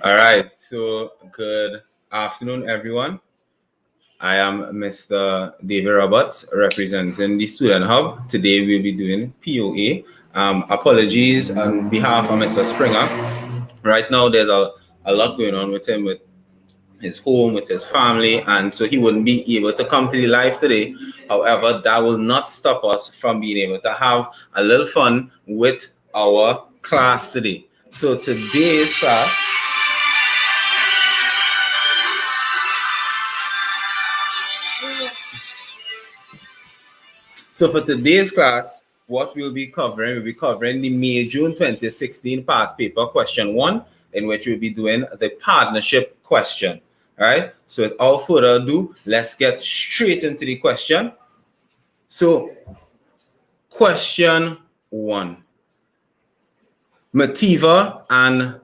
All right, so good afternoon, everyone. I am Mr. David Roberts, representing the Student Hub. Today we'll be doing POA. Apologies on behalf of Mr. Springer. Right now, there's a lot going on with him, with his home, with his family, and so he wouldn't be able to come to the live today. However, that will not stop us from being able to have a little fun with our class today. So today's class, So for today's class, what we'll be covering the May-June 2016 past paper question 1, in which we'll be doing the partnership question. All right. So without further ado, let's get straight into the question. So question 1. Mativa and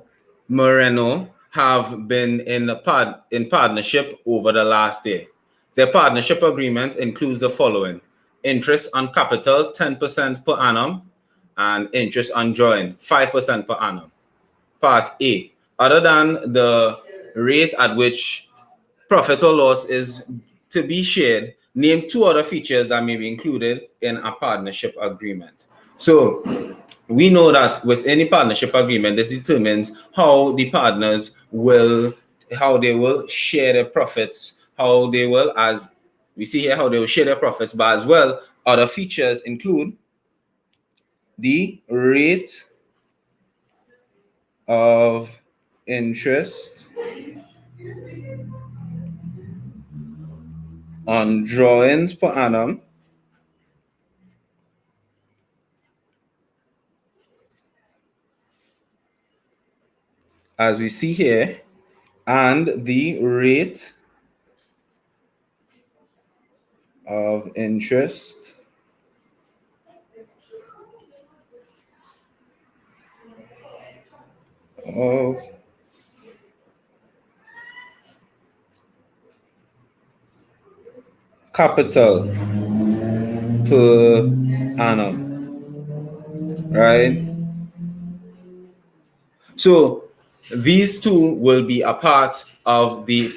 Moreno have been in partnership over the last year. Their partnership agreement includes the following: interest on capital 10% per annum and interest on drawing 5% per annum. Part A, other than the rate at which profit or loss is to be shared, name 2 other features that may be included in a partnership agreement. So we know that with any partnership agreement, this determines how the partners will share their profits, how they will, as we see here, how they will share their profits, but as well, other features include the rate of interest on drawings per annum, as we see here, and the rate of interest of capital per annum, right? So these 2 will be a part of the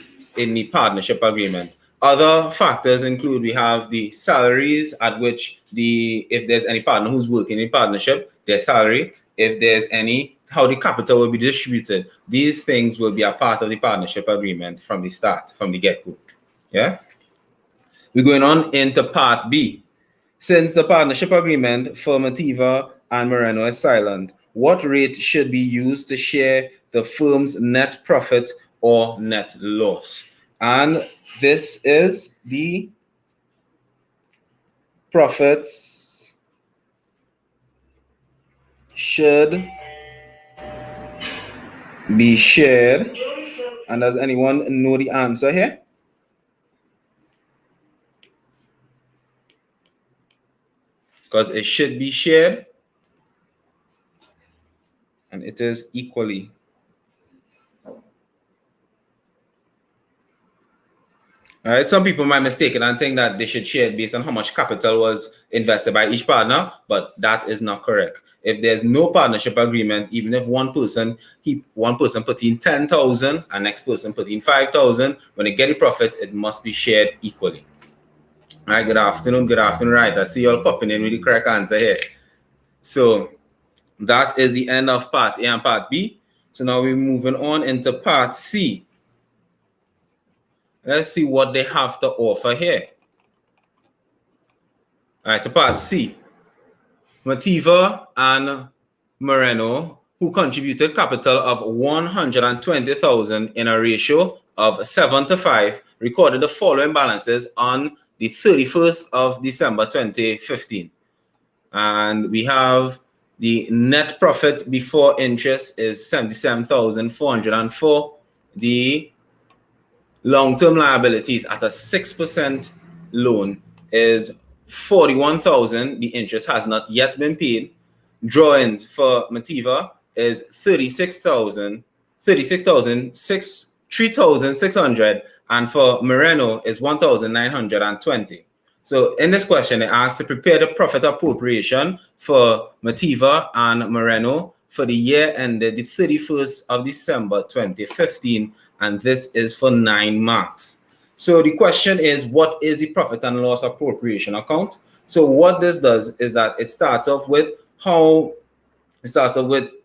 partnership agreement. Other factors include, we have the salaries at which if there's any partner who's working in partnership, their salary, if there's any, how the capital will be distributed. These things will be a part of the partnership agreement from the start, from the get-go. Yeah. We're going on into part B. Since the partnership agreement for Mativa and Moreno is silent, what rate should be used to share the firm's net profit or net loss? And this is the profits should be shared. And does anyone know the answer here? Because it should be shared, and it is equally. All right, some people might mistake it and think that they should share it based on how much capital was invested by each partner, but that is not correct. If there's no partnership agreement, even if one person put in 10,000 and next person put in 5,000, when they get the profits, it must be shared equally. All right, good afternoon. Right, I see you all popping in with the correct answer here. So that is the end of part A and part B. So now we're moving on into part C. Let's see what they have to offer here. All right, so part C. Mativa and Moreno, who contributed capital of 120,000 in a ratio of 7:5, recorded the following balances on the 31st of December 2015. And we have the net profit before interest is 77,404. The long-term liabilities at a 6% loan is 41,000. The interest has not yet been paid. Drawings for Mativa is 3,600, and for Moreno is 1,920. So in this question, they asked to prepare the profit appropriation for Mativa and Moreno for the year ended the 31st of December 2015, and this is for 9 marks. So the question is, what is the profit and loss appropriation account? So what this does is that it starts off with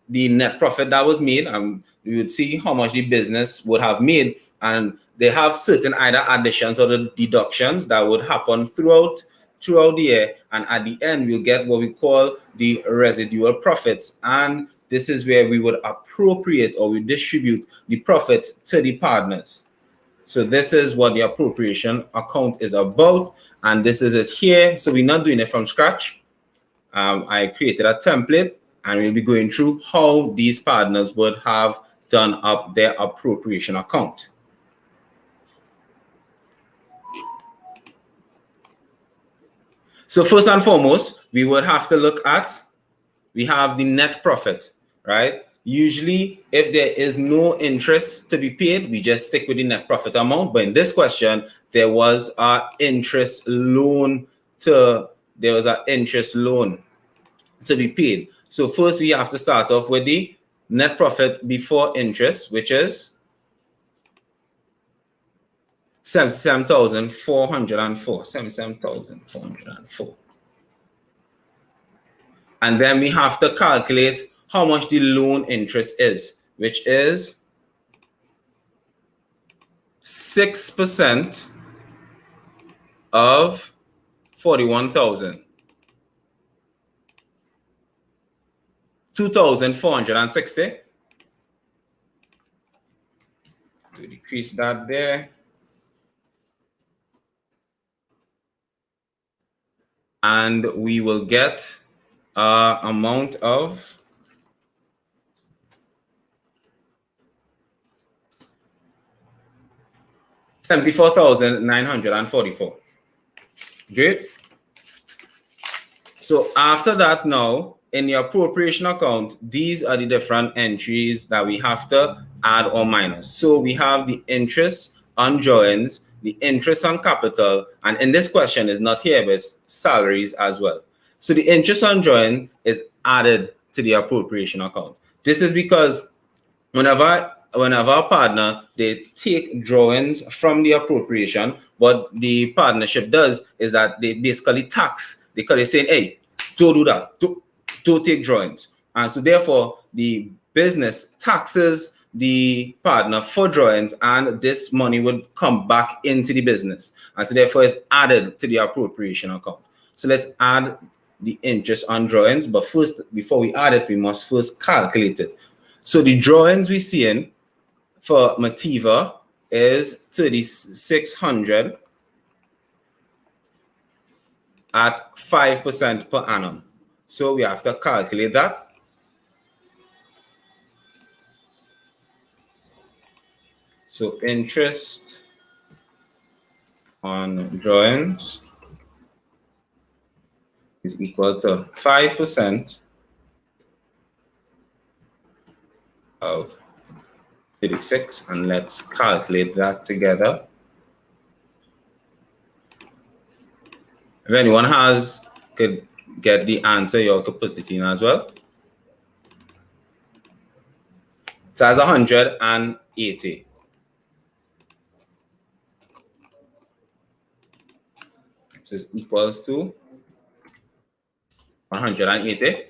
the net profit that was made, and you would see how much the business would have made, and they have certain either additions or the deductions that would happen throughout the year, and at the end we'll get what we call the residual profits, and this is where we would appropriate or we distribute the profits to the partners. So this is what the appropriation account is about, and this is it here. So we're not doing it from scratch. I created a template, and we'll be going through how these partners would have done up their appropriation account. So first and foremost, we would have to look at, we have the net profit, right? Usually, if there is no interest to be paid, we just stick with the net profit amount. But in this question, there was an interest loan to be paid. So first, we have to start off with the net profit before interest, which is 77,404. 77,404. And then we have to calculate how much the loan interest is, which is 6% of 41,000. 2,460. We decrease that there. And we will get an amount of 74,944. Great. So after that, now in the appropriation account, these are the different entries that we have to add or minus. So we have the interest on drawings, the interest on capital, and in this question is not here, but it's salaries as well. So the interest on drawing is added to the appropriation account. This is because whenever a partner, they take drawings from the appropriation, what the partnership does is that they basically tax, because they're saying, hey, don't do that, don't take drawings. And so therefore, the business taxes the partner for drawings, and this money would come back into the business. And so therefore, it's added to the appropriation account. So let's add the interest on drawings, but first, before we add it, we must first calculate it. So the drawings we see in for Motiva is 3,600 at 5% per annum. So we have to calculate that. So interest on drawings is equal to 5% of 36, and let's calculate that together. If anyone could get the answer, you could put it in as well. So that's 180. So it's equals to 180.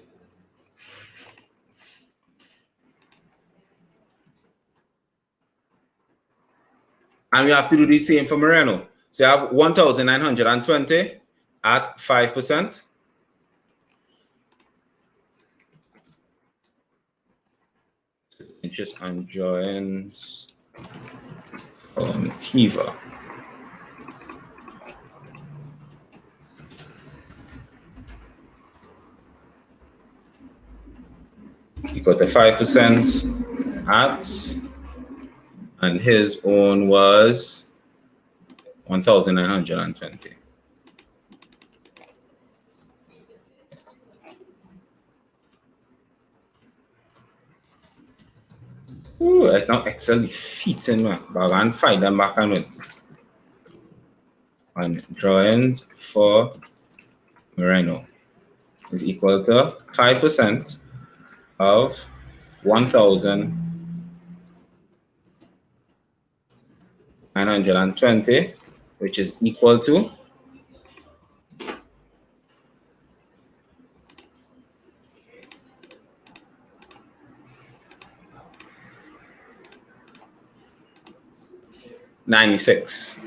And we have to do the same for Moreno. So you have 1,920 at 5%. Interest on drawings for Motiva. Equal to 5% at, and his own was 1,920. Ooh, I can Excel the feet in my bag and find them back on drawings for Moreno is equal to 5% of 1,920, which is equal to 96.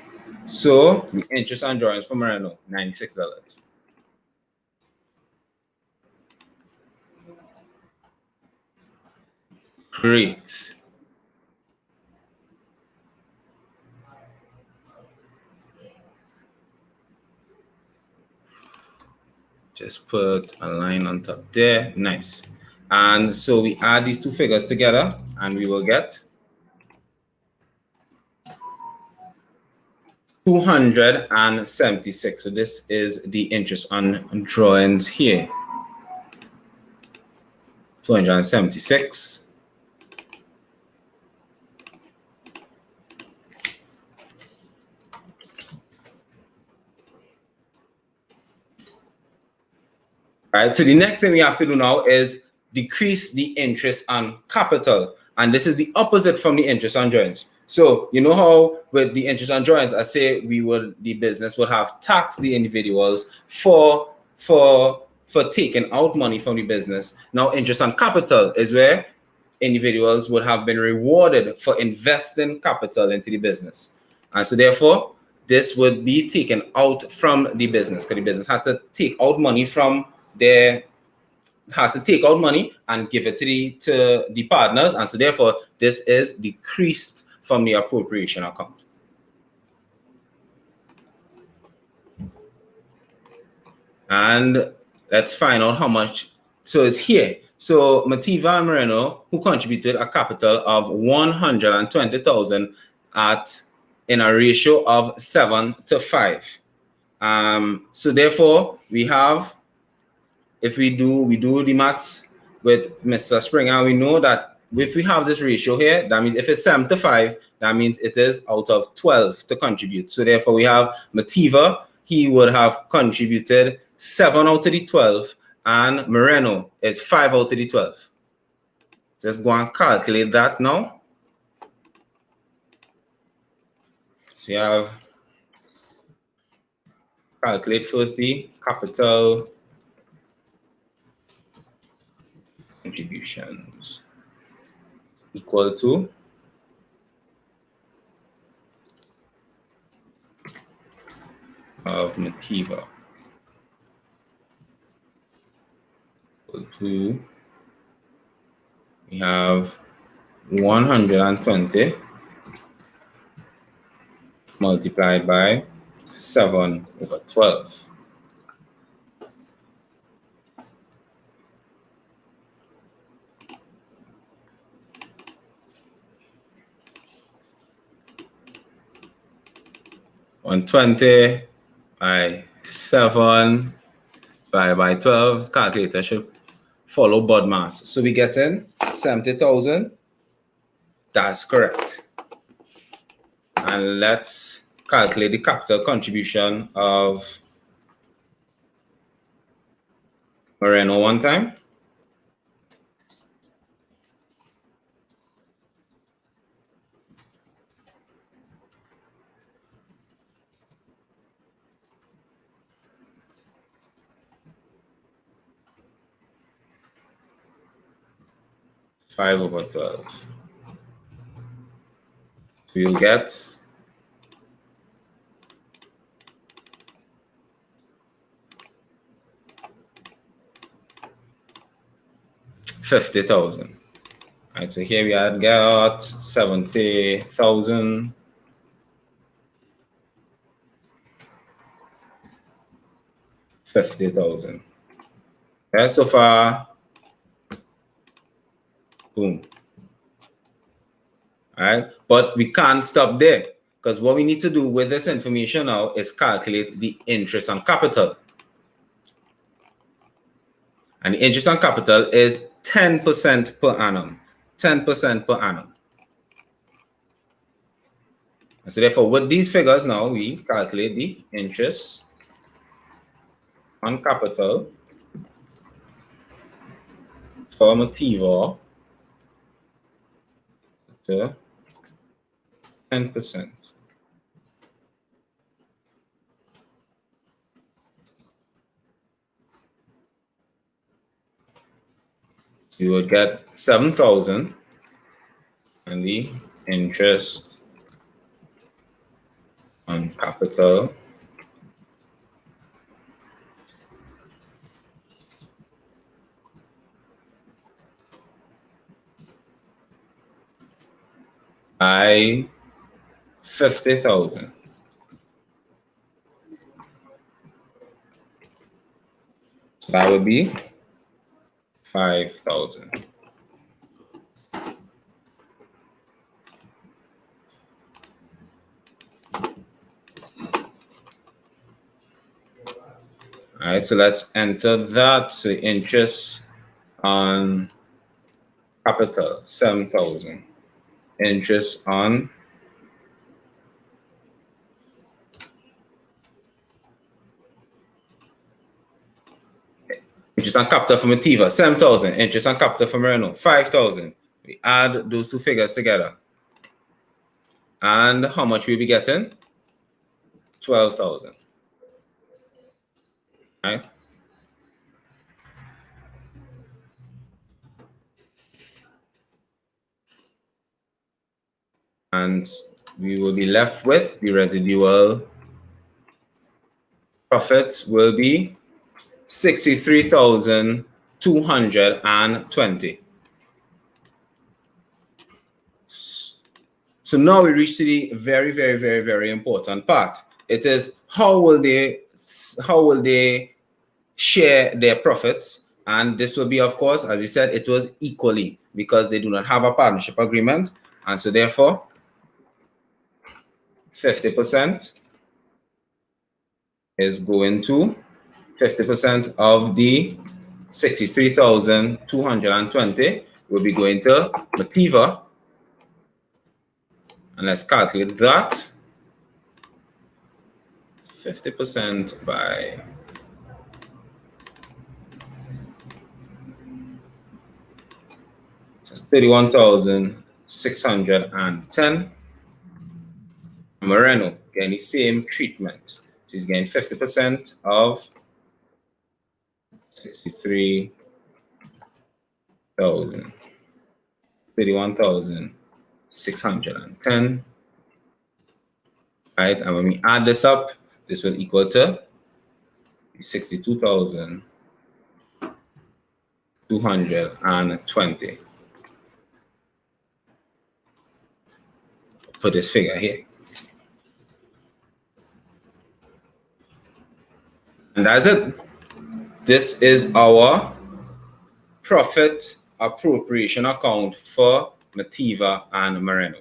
So the interest on drawings for Moreno, $96. Great. Just put a line on top there. Nice. And so we add these two figures together and we will get 276. So this is the interest on drawings here. 276. All right, so the next thing we have to do now is decrease the interest on capital. And this is the opposite from the interest on drawings. So you know how with the interest on drawings, I say the business would have taxed the individuals for taking out money from the business. Now interest on capital is where individuals would have been rewarded for investing capital into the business. And so therefore, this would be taken out from the business because the business has to take out money from and give it to the partners, and so therefore this is decreased from the appropriation account. And let's find out how much. So it's here. So Mativa and Moreno, who contributed a capital of 120,000 in a ratio of 7:5. So therefore we have, if we do the maths with Mr. Springer, we know that if we have this ratio here, that means if it's 7:5, that means it is out of 12 to contribute. So therefore we have Mativa, he would have contributed 7 out of the 12, and Moreno is 5 out of the 12. Just go and calculate that now. So you have, calculate first the capital contributions equal to of Mativa equal to, we have 120 multiplied by 7/12. On 20 by 7 by 12, calculator should follow BODMAS. So we get in 70,000. That's correct. And let's calculate the capital contribution of Moreno one time. (5/12). So you'll get 50,000. Right, so here we had got 70,000. $50,000. Okay, so far, boom. All right, but we can't stop there because what we need to do with this information now is calculate the interest on capital. And the interest on capital is 10% per annum. 10% per annum. And so therefore, with these figures now, we calculate the interest on capital for Motiva to 10%. So you would get 7,000 and the interest on capital by 50,000. So that would be 5,000. All right, so let's enter that. So interest on capital, 7,000. Interest on capital for Motiva, 7,000. Interest on capital for Merino, 5,000. We add those two figures together. And how much we'll be getting? 12,000. Right? And we will be left with the residual profit will be 63,220. So now we reach to the very, very, very, very important part. It is how will they share their profits? And this will be, of course, as we said, it was equally because they do not have a partnership agreement. And so therefore, 50% is going to 50% of the 63,220 will be going to Motiva. And let's calculate that. 50% by 31,610. Moreno getting the same treatment. So he's getting 50% of 63,000. 31,610. Right, and when we add this up, this will equal to 62,220. Put this figure here. And that's it. This is our profit appropriation account for Motiva and Moreno.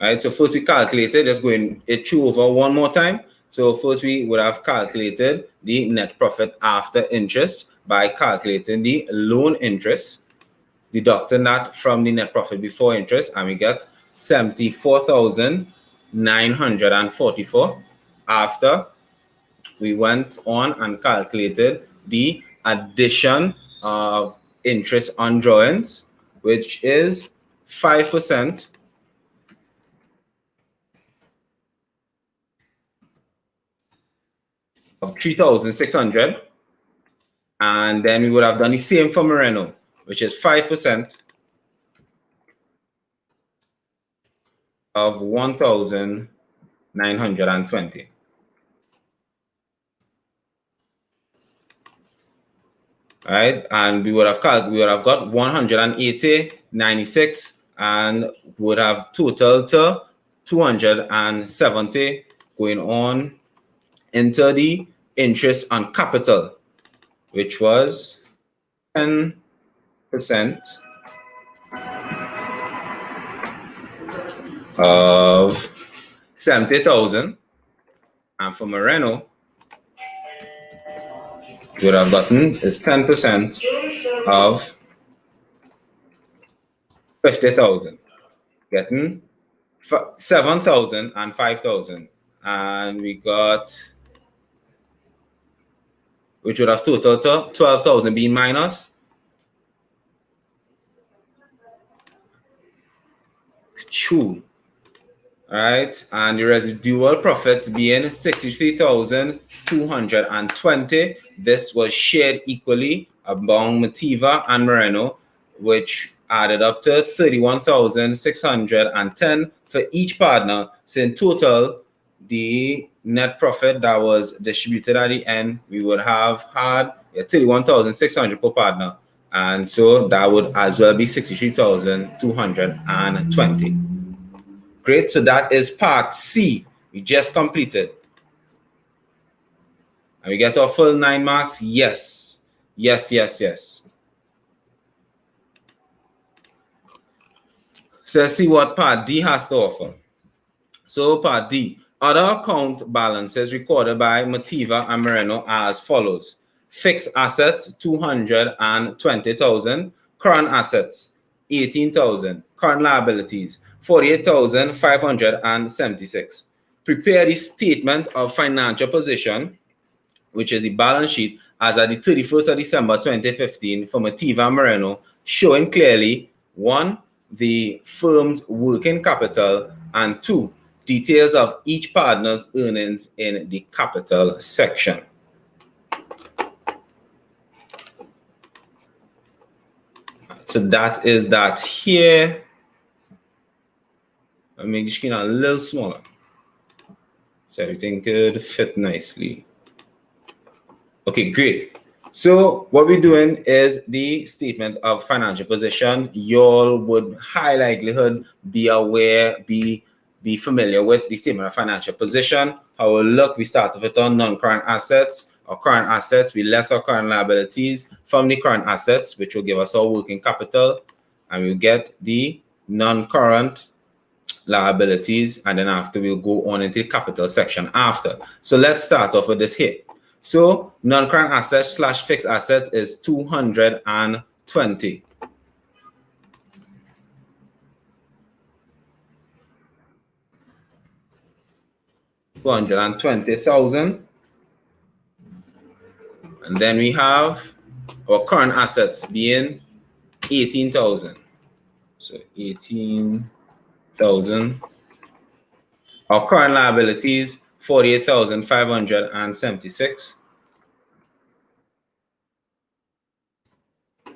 All right, so first we calculated, let's go in it through over one more time. So first we would have calculated the net profit after interest by calculating the loan interest, deducting that from the net profit before interest, and we get 74,944 after we went on and calculated the addition of interest on drawings, which is 5% of 3,600. And then we would have done the same for Moreno, which is 5% of 1,920. All right, and we would have got 180, 96, and would have total to 270 going on into the interest on capital, which was 10% of 70,000, and for Moreno, you would have gotten is 10% of 50,000, getting 7,000 and 5,000, and we which would have totaled to 12,000 being minus. True. All right, and the residual profits being 63,220. This was shared equally among Motiva and Moreno, which added up to 31,610 for each partner. So in total, the net profit that was distributed at the end, we would have had 31,600 per partner. And so that would as well be 63,220. Great, so that is part C. We just completed. And we get our full 9 marks? Yes. Yes, yes, yes. So let's see what part D has to offer. So part D, other account balances recorded by Motiva and Moreno as follows. Fixed assets, 220,000. Current assets, 18,000. Current liabilities, 48,576. Prepare the statement of financial position, which is the balance sheet as at the 31st of December 2015 for Motiva and Moreno, showing clearly 1, the firm's working capital, and 2, details of each partner's earnings in the capital section. So that is that here. I'll make the screen a little smaller so everything could fit nicely. Okay, great. So what we're doing is the statement of financial position. You all would high likelihood be aware, be familiar with the statement of financial position. How it look, we start with our non-current assets. Our current assets, we less our current liabilities from the current assets, which will give us our working capital, and we'll get the non-current liabilities, and then after we'll go on into the capital section after. So let's start off with this here. So non-current assets / fixed assets is 220. $220,000. And then we have our current assets being 18,000. So 18,000. Our current liabilities, 48,576.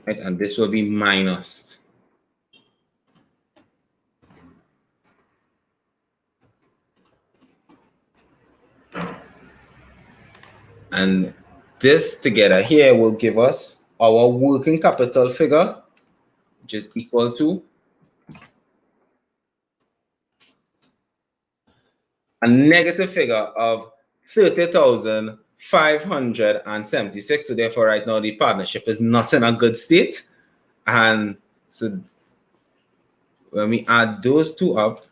Right, and this will be minus. And this together here will give us our working capital figure, which is equal to a negative figure of 30,576. So therefore, right now, the partnership is not in a good state. And so when we add those two up,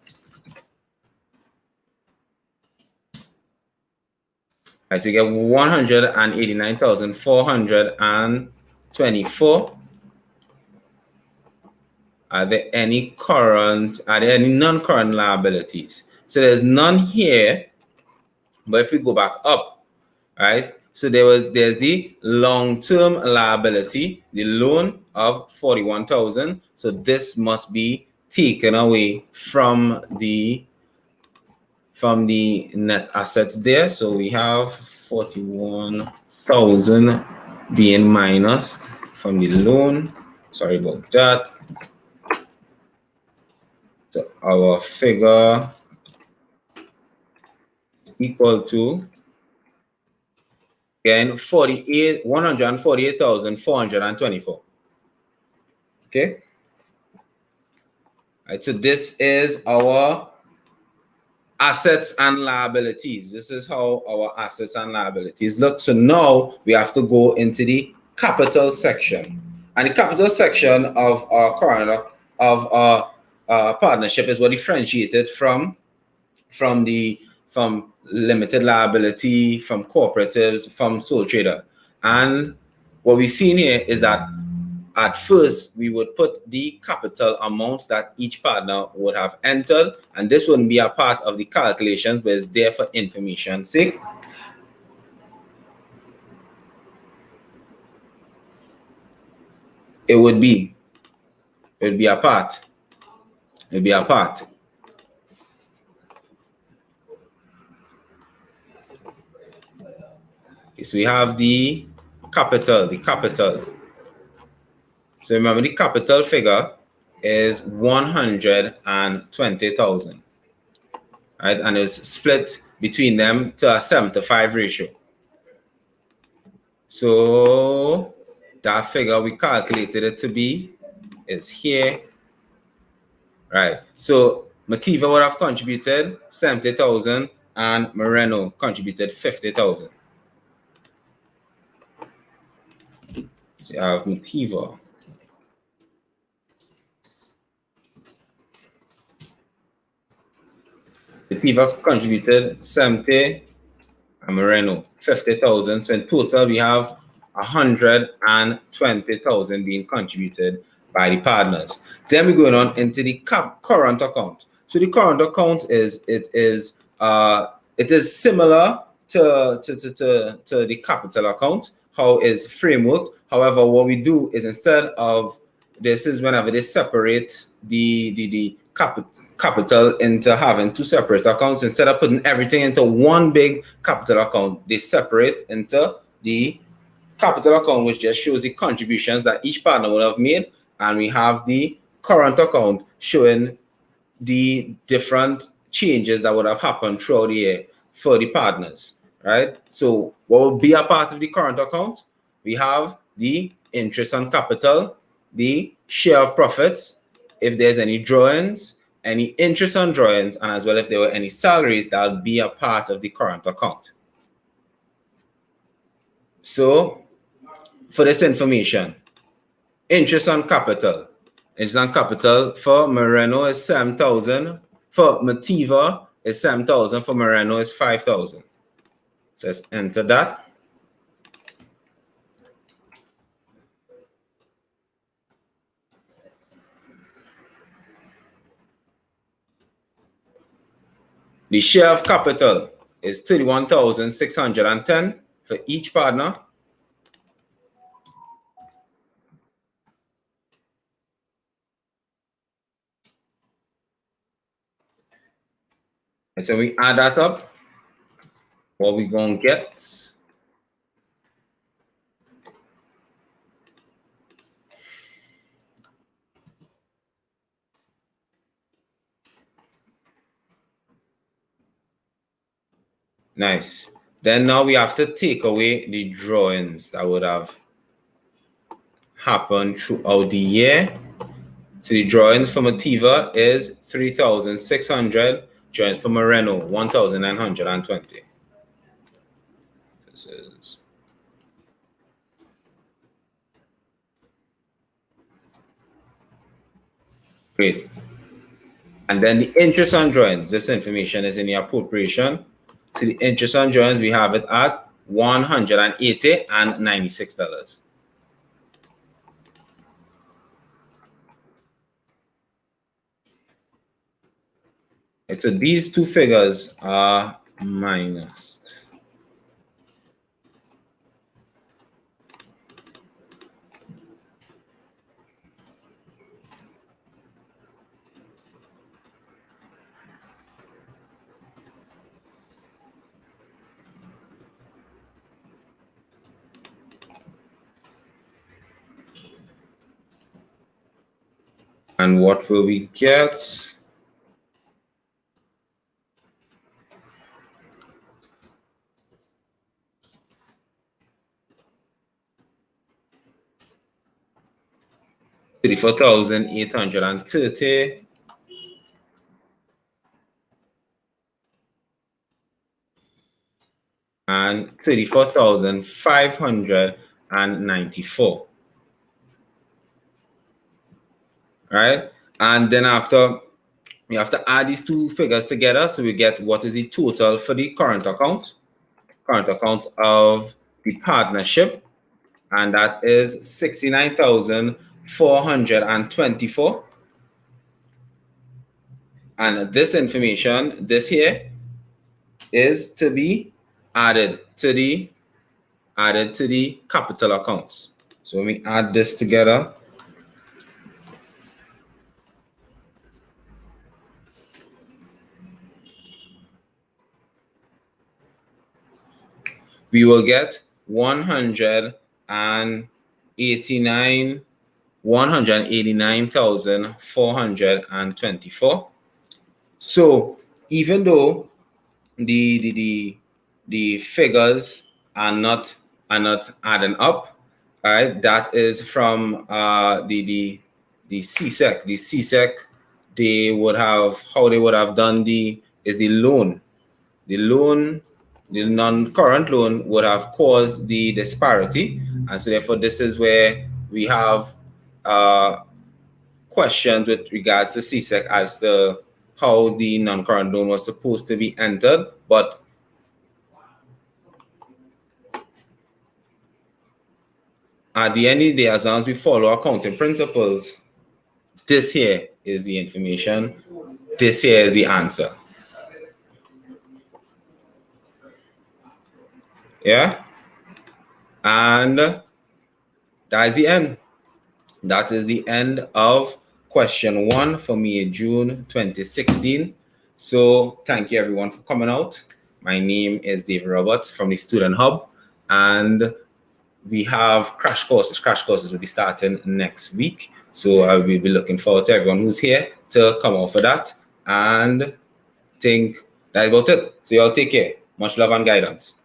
right, we get 189,424. Are there any non-current liabilities? So there's none here, but if we go back up, right? So there's the long-term liability, the loan of 41,000. So this must be taken away from the net assets there. So we have 41,000 being minus from the loan. Sorry about that. So our figure is equal to, again, 148,424. Okay. All right, so this is our assets and liabilities. This is how our assets and liabilities look. So now we have to go into the capital section. And the capital section of our current partnership is what differentiated from limited liability, from cooperatives, from sole trader. And what we've seen here is that at first we would put the capital amounts that each partner would have entered, and this wouldn't be a part of the calculations, but it's there for information's sake. it would be a part. It would be a part. Okay, so we have the capital. So remember, the capital figure is 120,000, right? And it's split between them to a 7-to-5 ratio. So that figure we calculated it to be is here, right? So Motiva would have contributed 70,000 and Moreno contributed 50,000. So you have Motiva. Motiva contributed 70 and Moreno 50,000. So in total, we have 120,000 being contributed by the partners. Then we're going on into the current account. So the current account is similar to the capital account, how it's framework. However, what we do is instead of this is whenever they separate the capital into having two separate accounts, instead of putting everything into one big capital account, they separate into the capital account, which just shows the contributions that each partner would have made, and we have the current account showing the different changes that would have happened throughout the year for the partners, right? So what will be a part of the current account? We have the interest on capital, the share of profits, if there's any drawings, any interest on drawings, and as well if there were any salaries, that will be a part of the current account. So for this information, interest on capital. Interest on capital for Moreno is 7,000. For Motiva is 7,000. For Moreno is 5,000. So let's enter that. The share of capital is 31,610 for each partner. And so we add that up, what we gonna get? Nice. Then now we have to take away the drawings that would have happened throughout the year. So the drawings for Motiva is 3,600. Drawings for Moreno, 1,920. This is great. And then the interest on drawings, this information is in the appropriation. So the interest on drawings, we have it at $180.96. And so these two figures are minus. And what will we get? $34,830 and 34,594. Right? And then after, we have to add these two figures together, so we get what is the total for the current account of the partnership, and that is 69,424. And this information, this here, is to be added to the capital accounts. So when we add this together, we will get 189,424. So even though the figures are not adding up, all right, that is from the CSEC. The CSEC, they would have, how they would have done the loan. The non-current loan would have caused the disparity, and so therefore this is where we have questions with regards to CSEC as to how the non-current loan was supposed to be entered. But at the end of the day, as long as we follow accounting principles, this here is the information, this here is the answer. Yeah, and that is the end. That is the end of question 1 for me in June 2016. So thank you everyone for coming out. My name is David Roberts from the Student Hub, and we have crash courses. Crash courses will be starting next week. So I will be looking forward to everyone who's here to come out for that. And think that's about it. So y'all take care. Much love and guidance.